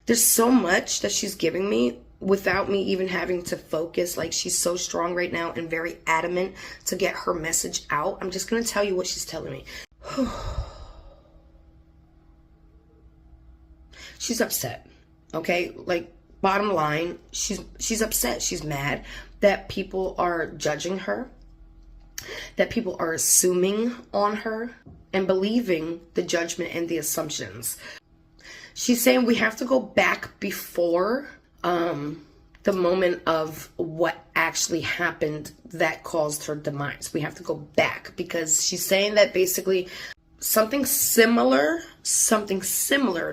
There's so much that she's giving me without me even having to focus. Like, she's so strong right now and very adamant to get her message out. I'm just going to tell you what she's telling me. She's upset. Okay? Like, bottom line, she's upset. She's mad that people are judging her, that people are assuming on her and believing the judgment and the assumptions. She's saying we have to go back before the moment of what actually happened that caused her demise. We have to go back because she's saying that basically something similar,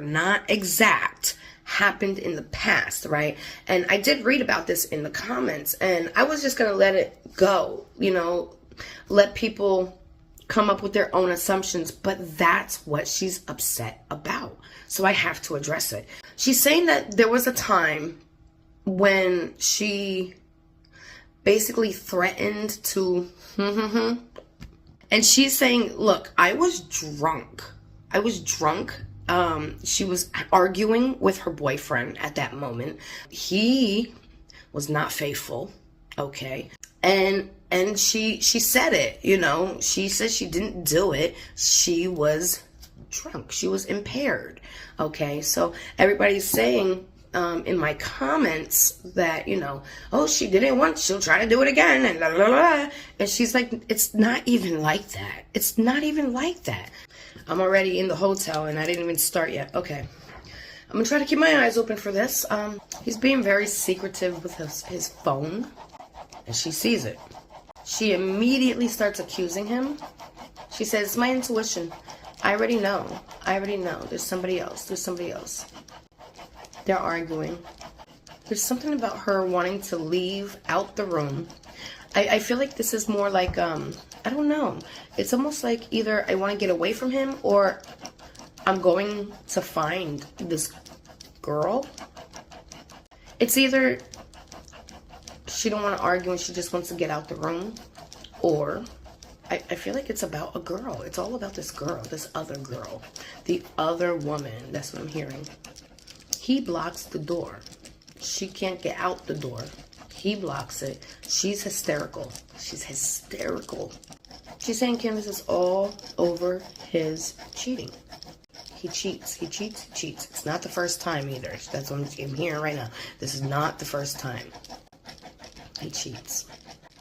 not exact, happened in the past, right? And I did read about this in the comments, and I was just going to let it go, you know, let people come up with their own assumptions, but that's what she's upset about. So I have to address it. She's saying that there was a time when she basically threatened to, and she's saying, look, I was drunk. She was arguing with her boyfriend at that moment. He was not faithful, okay? And she said it, you know. She said she didn't do it. She was drunk. She was impaired, okay? So everybody's saying in my comments that, you know, oh, she did it once, she'll try to do it again, and blah, blah, blah. And she's like, it's not even like that. It's not even like that. I'm already in the hotel and I didn't even start yet. Okay. I'm gonna try to keep my eyes open for this. He's being very secretive with his phone, and she sees it. She immediately starts accusing him. She says, it's my intuition. I already know. There's somebody else. They're arguing. There's something about her wanting to leave out the room. I feel like this is more like, I don't know. It's almost like either I want to get away from him or I'm going to find this girl. It's either she don't want to argue and she just wants to get out the room, or I feel like it's about a girl. It's all about this girl, this other girl, the other woman. That's what I'm hearing. He blocks the door. She can't get out the door. He blocks it. She's hysterical. She's saying Kandis is all over his cheating. He cheats. It's not the first time either. That's what I'm hearing right now. This is not the first time. He cheats.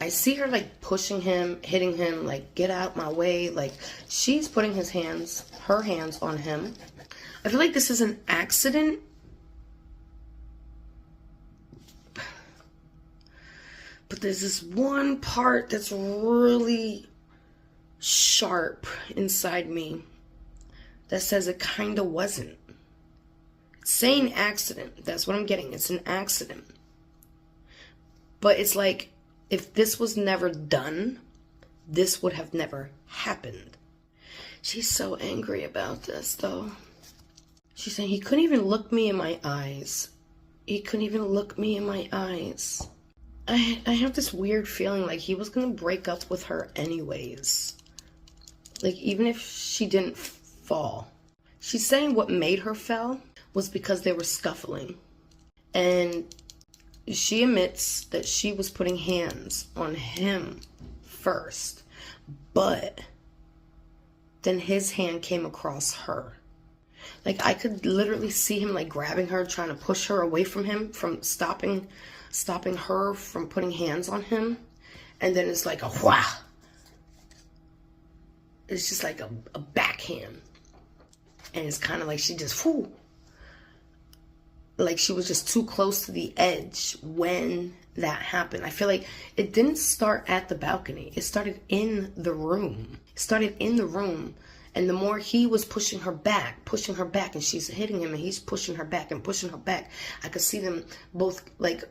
I see her like pushing him, hitting him, like, get out my way. Like, she's putting her hands on him. I feel like this is an accident. But there's this one part that's really sharp inside me that says it kind of wasn't. It's saying accident. That's what I'm getting. It's an accident. But it's like, if this was never done, this would have never happened. She's so angry about this, though. She's saying, he couldn't even look me in my eyes. I have this weird feeling like he was going to break up with her anyways. Like, even if she didn't fall. She's saying what made her fall was because they were scuffling. And she admits that she was putting hands on him first. But then his hand came across her. Like, I could literally see him, like, grabbing her, trying to push her away from him, from stopping her from putting hands on him. And then it's like a whah. It's just like a backhand. And it's kind of like she just, whoo. Like she was just too close to the edge when that happened. I feel like it didn't start at the balcony. It started in the room. And the more he was pushing her back, and she's hitting him, and he's pushing her back, I could see them both like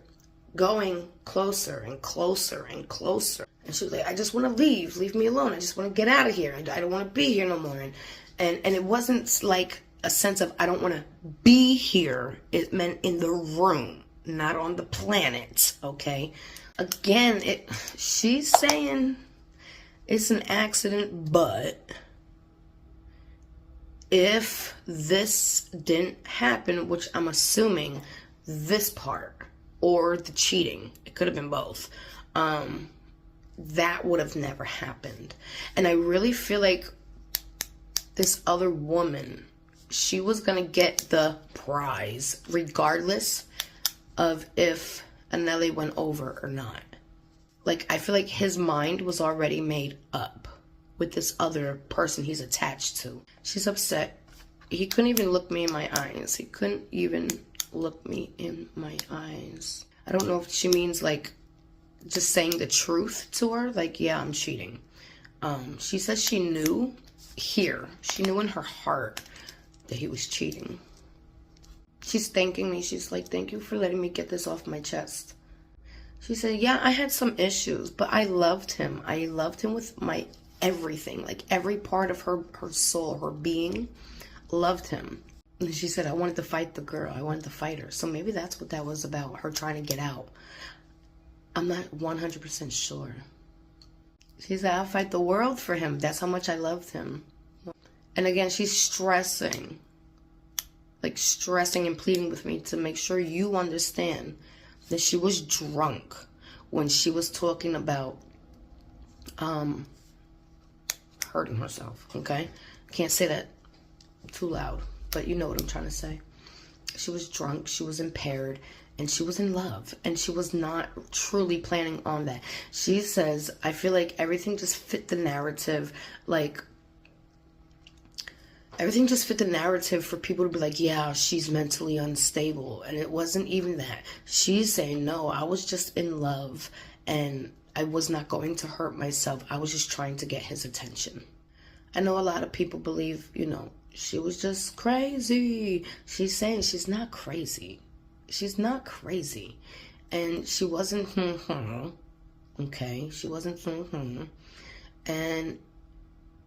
going closer and closer and closer. And she was like, I just want to leave me alone. I just want to get out of here. I don't want to be here no more. And it wasn't like a sense of I don't want to be here. It meant in the room, not on the planet, okay? Again, she's saying it's an accident, but if this didn't happen, which I'm assuming this part or the cheating, it could have been both, that would have never happened. And I really feel like this other woman, she was gonna get the prize regardless of if Anele went over or not. Like, I feel like his mind was already made up with this other person he's attached to. She's upset. He couldn't even look me in my eyes. He couldn't even look me in my eyes. I don't know if she means, like, just saying the truth to her. Like, yeah, I'm cheating. She says she knew here. She knew in her heart that he was cheating. She's thanking me. She's like, thank you for letting me get this off my chest. She said, yeah, I had some issues, but I loved him. I loved him with my everything. Like, every part of her soul, her being, loved him. And she said, I wanted to fight the girl. I wanted to fight her. So maybe that's what that was about, her trying to get out. I'm not 100% sure. She said, I'll fight the world for him. That's how much I loved him. And again, she's stressing. Like, stressing and pleading with me to make sure you understand that she was drunk when she was talking about hurting herself, okay? Can't say that too loud, but you know what I'm trying to say. She was drunk, she was impaired, and she was in love, and she was not truly planning on that. She says, I feel like everything just fit the narrative, like, everything just fit the narrative for people to be like, yeah, she's mentally unstable. And it wasn't even that. She's saying, no, I was just in love and I was not going to hurt myself. I was just trying to get his attention. I know a lot of people believe, you know, she was just crazy. She's saying she's not crazy. She's not crazy. And she wasn't, okay? She wasn't, and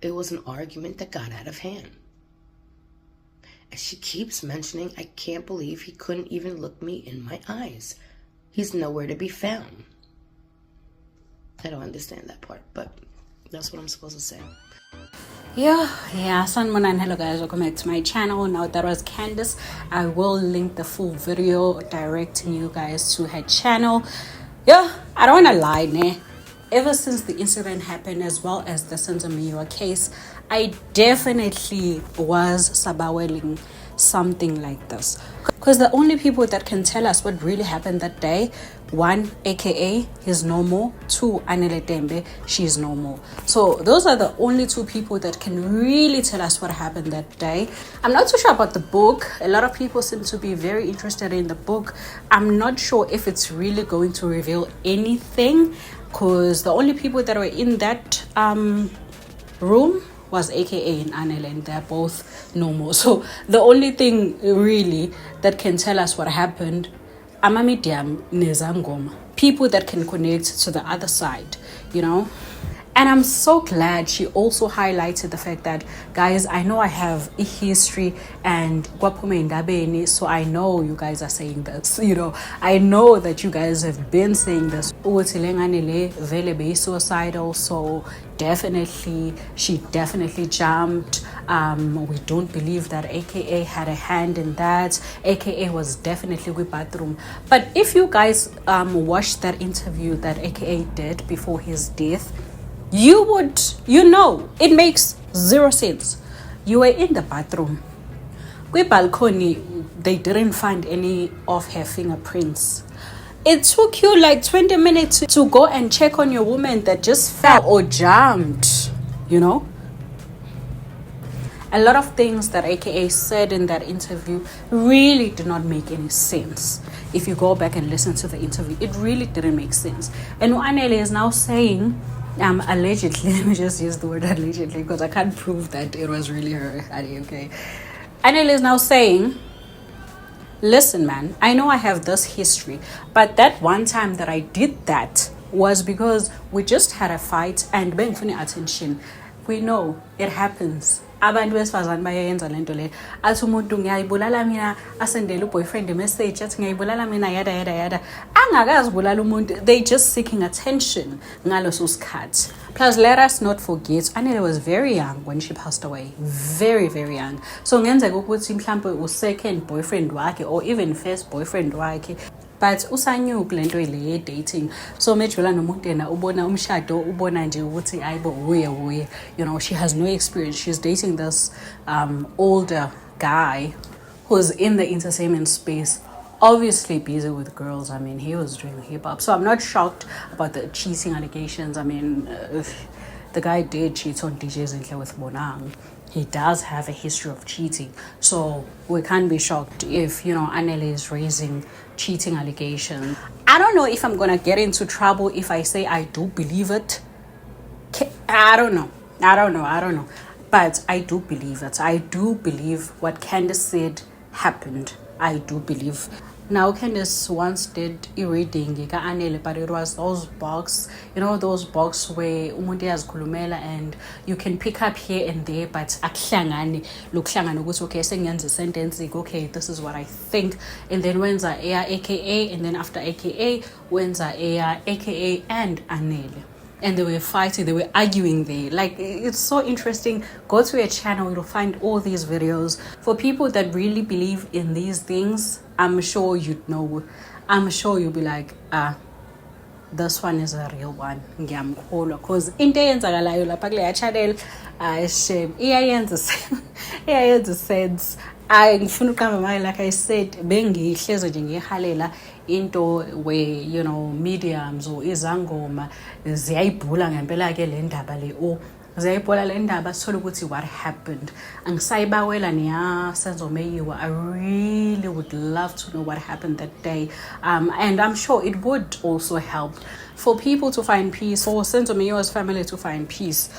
it was an argument that got out of hand. And she keeps mentioning, I can't believe he couldn't even look me in my eyes. He's nowhere to be found. I don't understand that part, but that's what I'm supposed to say. Yeah, sanibonani. Hello guys, welcome back to my channel. Now that was Kandis. I will link the full video directing you guys to her channel. Yeah, I don't want to lie, ne? Ever since the incident happened, as well as the Senzamiwa case, I definitely was sabawelling something like this. Because the only people that can tell us what really happened that day, one, aka, he's normal. Two, Anele Tembe, she's normal. So those are the only two people that can really tell us what happened that day. I'm not too sure about the book. A lot of people seem to be very interested in the book. I'm not sure if it's really going to reveal anything, because the only people that were in that room was aka and Anele, and they're both normal. So the only thing really that can tell us what happened, amamidiam nezangoma, people that can connect to the other side, you know. And I'm so glad she also highlighted the fact that, guys, I know I have a history and so I know you guys are saying this, you know. I know that you guys have been saying this. Suicidal, so definitely, she definitely jumped. We don't believe that aka had a hand in that. Aka was definitely with bathroom. But if you guys watched that interview that aka did before his death, you know, it makes zero sense. You were in the bathroom. With balcony, they didn't find any of her fingerprints. It took you like 20 minutes to go and check on your woman that just fell or jumped, you know. A lot of things that aka said in that interview really did not make any sense. If you go back and listen to the interview, it really didn't make sense. And Anele is now saying, allegedly, let me just use the word allegedly because I can't prove that it was really her. Okay. Anele is now saying, listen, man, I know I have this history, but that one time that I did that was because we just had a fight and been funny attention. We know it happens. abantu besifazane bayayenza lento le athi umuntu ngiyayibulala mina asendele uboyfriend message athi ngiyayibulala mina yada angakazi bulala umuntu. They just seeking attention ngaloso sikhathi. Plus let us not forget Anele was very young when she passed away, very young. So ngenzeka ukuthi mhlawumbe u-second boyfriend wakhe or even first boyfriend wakhe, but usanyuka lento le dating. So mejula nomuntu yena ubona umshado ubona nje ukuthi ayibo uye, you know, she has no experience. She's dating this older guy who's in the entertainment space, obviously busy with girls. I mean, he was doing hip-hop, so I'm not shocked about the cheating allegations. I mean, the guy did cheat on DJs in with Bonang. He does have a history of cheating, so we can't be shocked if, you know, Anele is raising cheating allegations. I don't know if I'm gonna get into trouble if I say I do believe it. I don't know, but I do believe it. I do believe what Kandis said happened. I do believe. Now Kandis once did a reading Anele, but it was those box, you know, those box where umuntu yazikhulumela and you can pick up here and there, but akuhlangani lokuhlangana ukuthi okay sengenza sentence, okay this is what I think, and then wenza aka, and then after aka wenza aka and Anele. And they were fighting, they were arguing there. Like, it's so interesting. Go to a channel, you'll find all these videos. For people that really believe in these things, I'm sure you'd know. I'm sure you'll be like, this one is a real one. Because into eyenzakalayo lapha kule channel, shame. Iyayenza sense. Ngifuna uqamba manje, like I said, bengihleze nje ngihalela into where, you know, mediums or izangoma ziyayibhula ngempela ke le ndaba le o ziyayibhula le ndaba sithola ukuthi what happened. Angisayibawela niya Senzo Meyiwa. I really would love to know what happened that day, and I'm sure it would also help for people to find peace, for Senzo Meyiwa's family to find peace.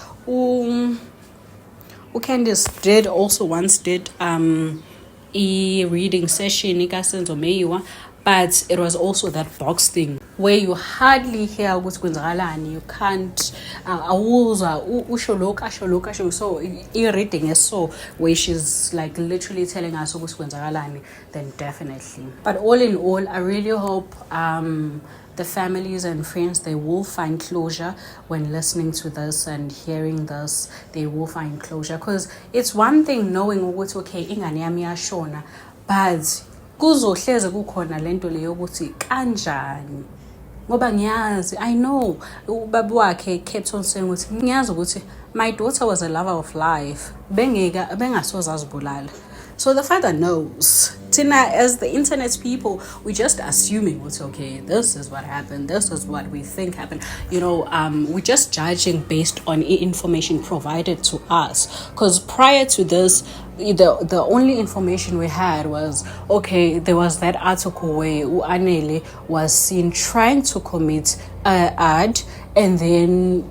Kandis did also once did a reading session ika Senzo Meyiwa, but it was also that box thing where you hardly hear ukuthi kwenzakalani. You can't awuzwa usho lokho. So i-reading is so where she's like literally telling us ukuthi kwenzakalani, then definitely. But all in all, I really hope the families and friends, they will find closure when listening to this and hearing this. They will find closure, because it's one thing knowing ukuthi okay ingane yami yashona, but kuzohleze kukhona lento leyo ukuthi kanjani, ngoba ngiyazi, I know ubaba wakhe kept on saying ukuthi ngiyazi ukuthi my daughter was a lover of life, bengasoze azibulala. So the father knows. Tina, as the internet people, we just assuming what's okay, this is what happened, this is what we think happened. You know, we're just judging based on information provided to us. Because prior to this, the only information we had was, okay, there was that article where Anele was seen trying to commit ad, and then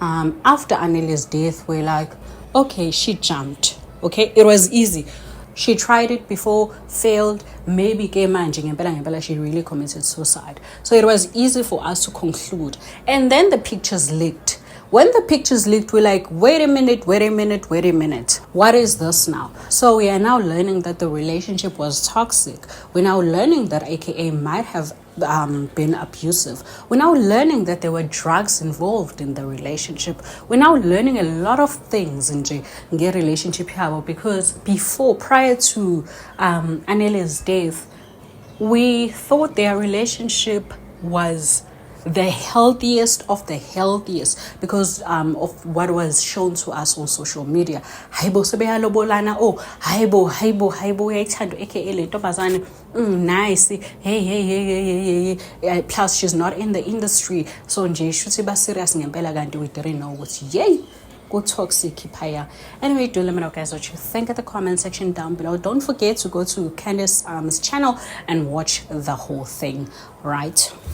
after Anele's death, we're like, okay, she jumped. Okay, it was easy. She tried it before, failed, maybe she really committed suicide. So it was easy for us to conclude. And then the pictures leaked. When the pictures leaked, we're like, wait a minute. What is this now? So we are now learning that the relationship was toxic. We're now learning that AKA might have been abusive. We're now learning that there were drugs involved in the relationship. We're now learning a lot of things in the relationship here, because prior to Anele's death, we thought their relationship was the healthiest of the healthiest because of what was shown to us on social media. Haibo sebeyalobolana, oh haibo yayithando aka le ntombazane nice, hey. Plus she's not in the industry, so nje shuthi ba serious ngempela kanti we didn't know ukuthi yay go toxic haya. Anyway, do let me know guys what you think at the comment section down below. Don't forget to go to Kandis' channel and watch the whole thing, right?